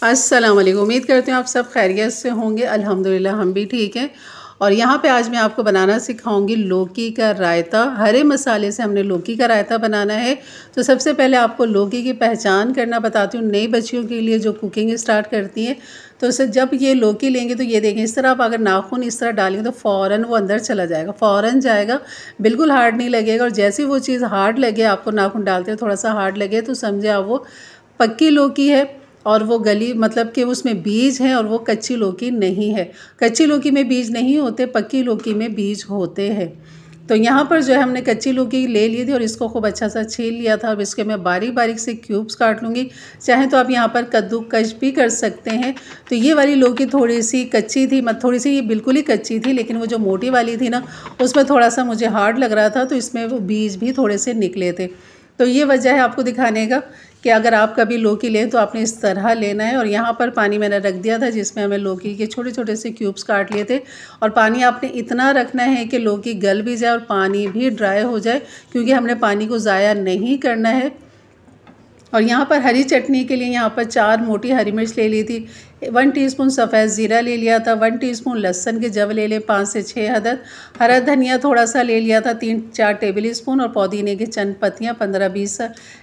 अस्सलाम वालेकुम। उम्मीद करते हैं आप सब खैरियत से होंगे। अल्हम्दुलिल्लाह हम भी ठीक हैं। और यहाँ पे आज मैं आपको बनाना सिखाऊंगी लौकी का रायता। हरे मसाले से हमने लौकी का रायता बनाना है। तो सबसे पहले आपको लौकी की पहचान करना बताती हूँ नई बच्चियों के लिए जो कुकिंग स्टार्ट करती हैं। तो उससे जब ये लौकी लेंगे तो ये देखें, इस तरह आप अगर नाखून इस तरह डालेंगे तो फ़ौरन वो अंदर चला जाएगा, फ़ौरन जाएगा, बिल्कुल हार्ड नहीं लगेगा। और जैसे वो चीज़ हार्ड लगे, आपको नाखून डालते थोड़ा सा हार्ड लगे तो समझे आप वो पक्की लौकी है और वो गली, मतलब कि उसमें बीज हैं और वो कच्ची लौकी नहीं है। कच्ची लौकी में बीज नहीं होते, पक्की लौकी में बीज होते हैं। तो यहाँ पर जो है हमने कच्ची लौकी ले ली थी और इसको खूब अच्छा सा छील लिया था। अब इसके मैं बारीक बारीक से क्यूब्स काट लूँगी। चाहे तो आप यहाँ पर कद्दूकश भी कर सकते हैं। तो ये वाली लौकी थोड़ी सी कच्ची थी, मतलब थोड़ी सी ये बिल्कुल ही कच्ची थी, लेकिन वो जो मोटी वाली थी ना उसमें थोड़ा सा मुझे हार्ड लग रहा था, तो इसमें वो बीज भी थोड़े से निकले थे। तो ये वजह है आपको दिखाने का कि अगर आप कभी लौकी लें तो आपने इस तरह लेना है। और यहाँ पर पानी मैंने रख दिया था जिसमें हमें लौकी के छोटे छोटे से क्यूब्स काट लिए थे। और पानी आपने इतना रखना है कि लौकी गल भी जाए और पानी भी ड्राई हो जाए, क्योंकि हमने पानी को ज़ाया नहीं करना है। और यहाँ पर हरी चटनी के लिए यहाँ पर 4 मोटी हरी मिर्च ले ली थी, 1 टीस्पून सफ़ेद ज़ीरा ले लिया था, 1 टीस्पून लहसुन के जव ले लें, 5 से 6 अदद, हरा धनिया थोड़ा सा ले लिया था, 3-4 टेबल स्पून, और पुदीने की चंद पत्तियाँ 15-20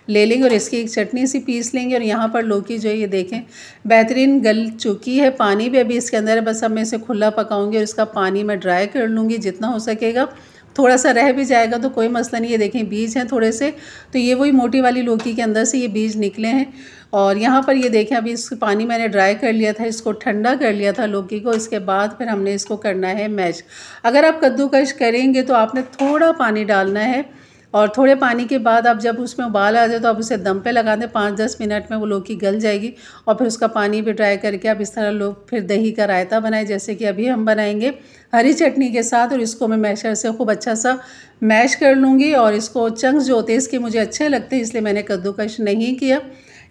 ले लेंगे और इसकी एक चटनी सी पीस लेंगे। और यहाँ पर लौकी जो है ये देखें बेहतरीन गल चुकी है, पानी भी अभी इसके अंदर है, बस अब मैं इसे खुला पकाऊँगी और इसका पानी मैं ड्राई कर लूँगी जितना हो सकेगा। थोड़ा सा रह भी जाएगा तो कोई मसला नहीं। ये देखें बीज हैं थोड़े से, तो ये वही मोटी वाली लौकी के अंदर से ये बीज निकले हैं। और यहाँ पर ये देखें अभी इस पानी मैंने ड्राई कर लिया था, इसको ठंडा कर लिया था लौकी को। इसके बाद फिर हमने इसको करना है मैश। अगर आप कद्दूकश करेंगे तो आपने थोड़ा पानी डालना है और थोड़े पानी के बाद आप जब उसमें उबाल आ जाए तो आप उसे दम पे लगा दें, 5-10 मिनट में वो लौकी गल जाएगी। और फिर उसका पानी भी ड्राई करके आप इस तरह लोग फिर दही का रायता बनाएं जैसे कि अभी हम बनाएंगे हरी चटनी के साथ। और इसको मैं मैशर से खूब अच्छा सा मैश कर लूँगी। और इसको चंक्स जो होते हैं इसके मुझे अच्छे लगते हैं, इसलिए मैंने कद्दूकश नहीं किया।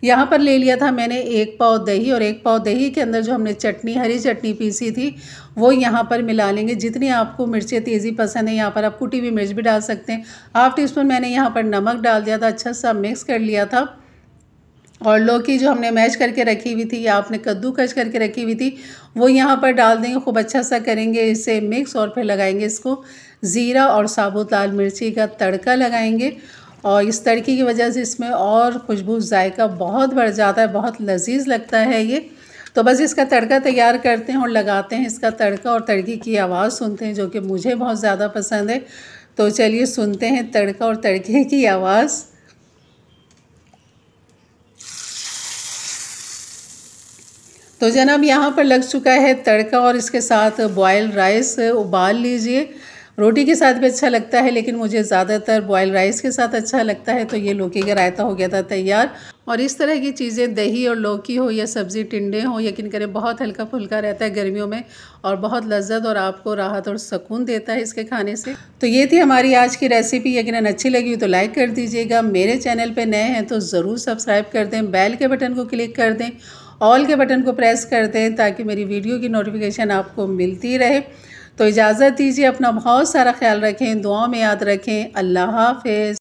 यहाँ पर ले लिया था मैंने 1 पाव दही, और 1 पाव दही के अंदर जो हमने चटनी हरी चटनी पीसी थी वो यहाँ पर मिला लेंगे। जितनी आपको मिर्चें तेज़ी पसंद है यहाँ पर आप कुटी हुई मिर्च भी डाल सकते हैं। हाफ़ टी स्पून मैंने यहाँ पर नमक डाल दिया था, अच्छा सा मिक्स कर लिया था। और लौकी जो हमने मैश करके रखी हुई थी या आपने कद्दूकश करके रखी हुई थी वो यहाँ पर डाल देंगे, खूब अच्छा सा करेंगे इसे मिक्स। और फिर लगाएंगे इसको ज़ीरा और साबुत लाल मिर्ची का तड़का लगाएंगे। और इस तड़के की वजह से इसमें और खुशबू जायका बहुत बढ़ जाता है, बहुत लजीज लगता है ये। तो बस इसका तड़का तैयार करते हैं और लगाते हैं इसका तड़का, और तड़के की आवाज़ सुनते हैं जो कि मुझे बहुत ज़्यादा पसंद है। तो चलिए सुनते हैं तड़का और तड़के की आवाज़। तो जनाब यहाँ पर लग चुका है तड़का और इसके साथ बॉयल राइस उबाल लीजिए। रोटी के साथ भी अच्छा लगता है, लेकिन मुझे ज़्यादातर बॉयल राइस के साथ अच्छा लगता है। तो ये लौकी का रायता हो गया था तैयार। और इस तरह की चीज़ें दही और लौकी हो या सब्ज़ी टिंडे हो, यकीन करें बहुत हल्का फुल्का रहता है गर्मियों में और बहुत लज्जत और आपको राहत और सुकून देता है इसके खाने से। तो ये थी हमारी आज की रेसिपी। यकीनन अच्छी लगी हो तो लाइक कर दीजिएगा। मेरे चैनल पर नए हैं तो ज़रूर सब्सक्राइब कर दें, बेल के बटन को क्लिक कर दें, ऑल के बटन को प्रेस कर दें ताकि मेरी वीडियो की नोटिफिकेशन आपको मिलती रहे। तो इजाज़त दीजिए, अपना बहुत सारा ख्याल रखें, दुआओं में याद रखें। अल्लाह हाफ़िज़।